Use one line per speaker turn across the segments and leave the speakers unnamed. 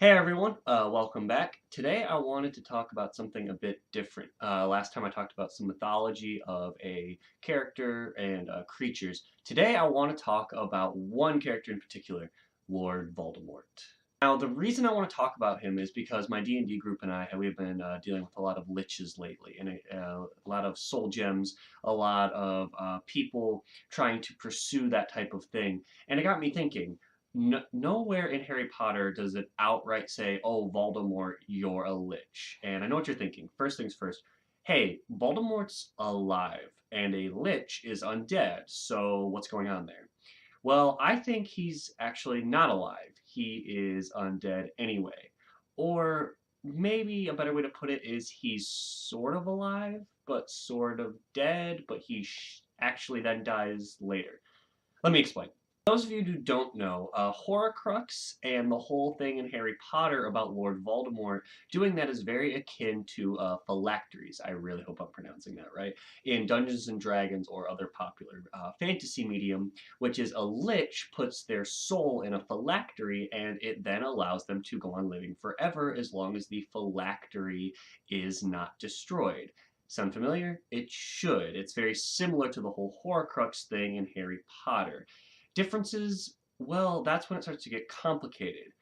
Hey everyone, welcome back. Today I wanted to talk about something a bit different. Last time I talked about some mythology of a character and creatures. Today I want to talk about one character in particular, Lord Voldemort. Now the reason I want to talk about him is because my D&D group and we've been dealing with a lot of liches lately, and a lot of soul gems, a lot of people trying to pursue that type of thing. And it got me thinking, nowhere in Harry Potter does it outright say, "Oh, Voldemort, you're a lich." And I know what you're thinking. First things first. Hey, Voldemort's alive, and a lich is undead. So what's going on there? Well, I think he's actually not alive. He is undead anyway. Or maybe a better way to put it is he's sort of alive, but sort of dead, but he actually then dies later. Let me explain. Those of you who don't know, Horcrux and the whole thing in Harry Potter about Lord Voldemort, doing that is very akin to phylacteries. I really hope I'm pronouncing that right. In Dungeons and Dragons or other popular fantasy medium, which is a lich puts their soul in a phylactery and it then allows them to go on living forever as long as the phylactery is not destroyed. Sound familiar? It should. It's very similar to the whole Horcrux thing in Harry Potter. Differences, well, that's when it starts to get complicated.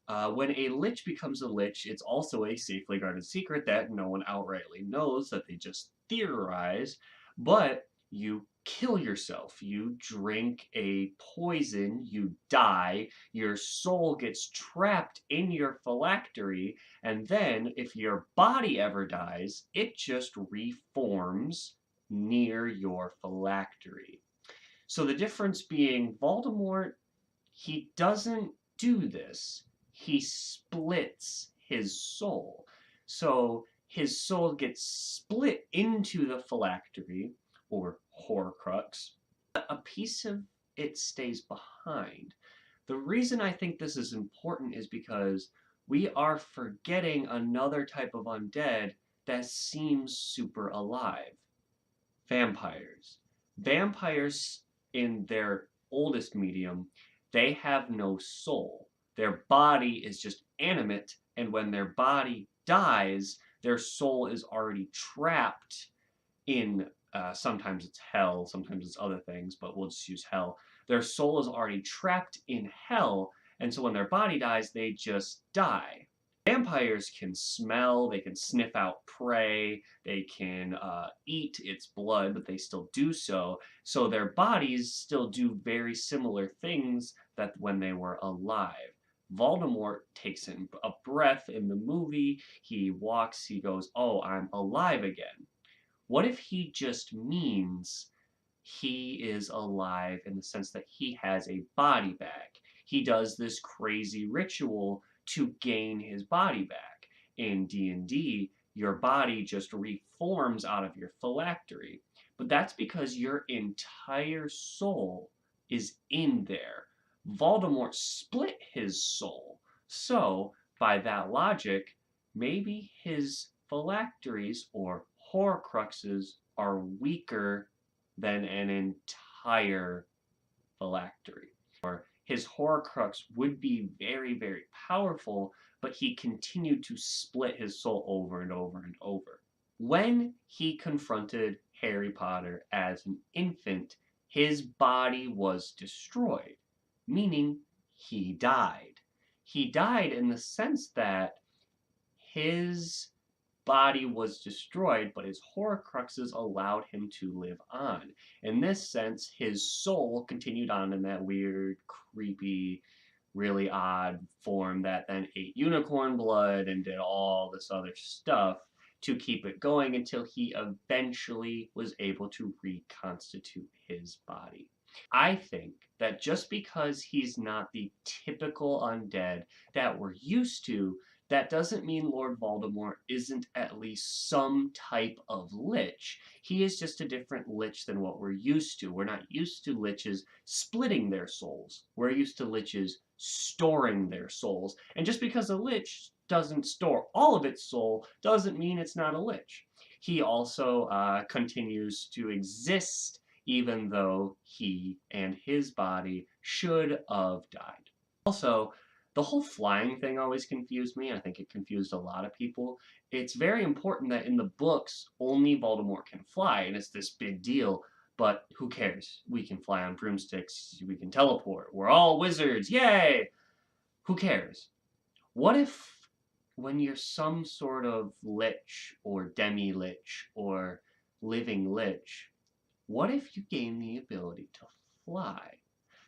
When a lich becomes a lich, it's also a safely guarded secret that no one outrightly knows, that they just theorize, but you kill yourself. You drink a poison, you die, your soul gets trapped in your phylactery, and then if your body ever dies, it just reforms near your phylactery. So the difference being Voldemort, he doesn't do this. He splits his soul. So his soul gets split into the phylactery, or Horcrux. A piece of it stays behind. The reason I think this is important is because we are forgetting another type of undead that seems super alive. Vampires. Vampires, in their oldest medium, they have no soul. Their body is just animate, and when their body dies, their soul is already trapped in, sometimes it's hell, sometimes it's other things, but we'll just use hell. Their soul is already trapped in hell, and so when their body dies, they just die. Vampires can smell, they can sniff out prey, they can eat its blood, but they still do so. So their bodies still do very similar things that when they were alive. Voldemort takes in a breath in the movie, he walks, he goes, "Oh, I'm alive again." What if he just means he is alive in the sense that he has a body back? He does this crazy ritual to gain his body back. In D&D, your body just reforms out of your phylactery. But that's because your entire soul is in there. Voldemort split his soul. So, by that logic, maybe his phylacteries or Horcruxes are weaker than an entire phylactery. Or his Horcrux would be very, very powerful, but he continued to split his soul over and over and over. When he confronted Harry Potter as an infant, his body was destroyed, meaning he died. He died in the sense that his body was destroyed, but his Horcruxes allowed him to live on. In this sense, his soul continued on in that weird, creepy, really odd form that then ate unicorn blood and did all this other stuff to keep it going until he eventually was able to reconstitute his body. I think that just because he's not the typical undead that we're used to, that doesn't mean Lord Voldemort isn't at least some type of lich. He is just a different lich than what we're used to. We're not used to liches splitting their souls. We're used to liches storing their souls. And just because a lich doesn't store all of its soul doesn't mean it's not a lich. He also continues to exist even though he and his body should have died. Also, The whole flying thing always confused me. I think it confused a lot of people. It's very important that in the books, only Voldemort can fly, and it's this big deal. But who cares? We can fly on broomsticks, we can teleport, we're all wizards, yay! Who cares? What if when you're some sort of lich or demi-lich or living lich, what if you gain the ability to fly?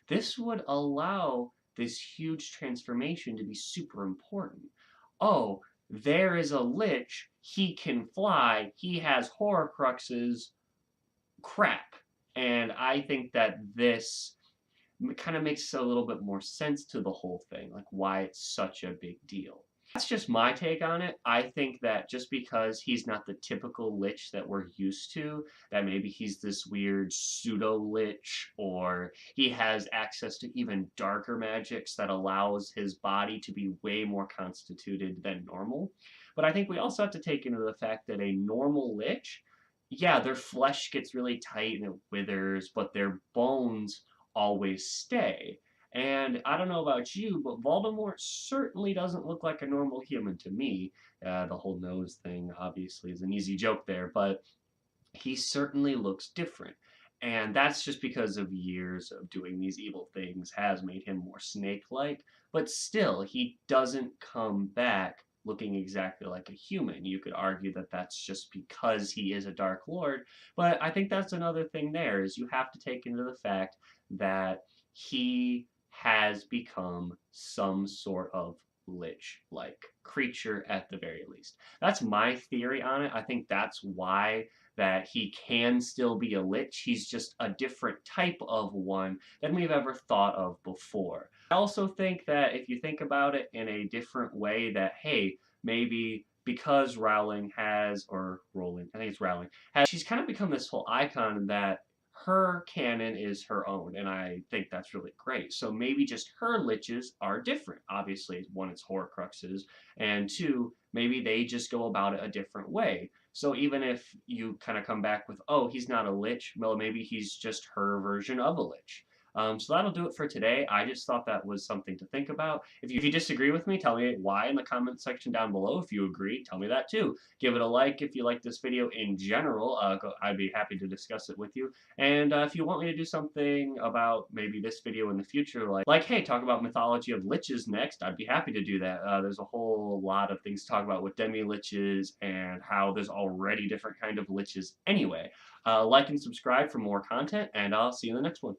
This would allow this huge transformation to be super important. Oh, there is a lich, he can fly, he has Horcruxes, crap. And I think that this kind of makes a little bit more sense to the whole thing, like why it's such a big deal. That's just my take on it. I think that just because he's not the typical lich that we're used to, that maybe he's this weird pseudo lich, or he has access to even darker magics that allows his body to be way more constituted than normal. But I think we also have to take into the fact that a normal lich, yeah, their flesh gets really tight and it withers, but their bones always stay. And I don't know about you, but Voldemort certainly doesn't look like a normal human to me. The whole nose thing obviously is an easy joke there, but he certainly looks different. And that's just because of years of doing these evil things has made him more snake-like. But still, he doesn't come back looking exactly like a human. You could argue that that's just because he is a Dark Lord. But I think that's another thing there, is you have to take into the fact that he has become some sort of lich-like creature at the very least. That's my theory on it. I think that's why that he can still be a lich. He's just a different type of one than we've ever thought of before. I also think that if you think about it in a different way, that hey, maybe because Rowling has, or Rowling, I think it's Rowling, has, she's kind of become this whole icon that her canon is her own, and I think that's really great. So maybe just her liches are different. Obviously, one, it's Horcruxes, and two, maybe they just go about it a different way. So even if you kind of come back with, oh, he's not a lich, well, maybe he's just her version of a lich. So that'll do it for today. I just thought that was something to think about. If you disagree with me, tell me why in the comment section down below. If you agree, tell me that too. Give it a like if you like this video in general. I'd be happy to discuss it with you. And if you want me to do something about maybe this video in the future, like hey, talk about mythology of liches next, I'd be happy to do that. There's a whole lot of things to talk about with demi-liches and how there's already different kind of liches anyway. Like and subscribe for more content, and I'll see you in the next one.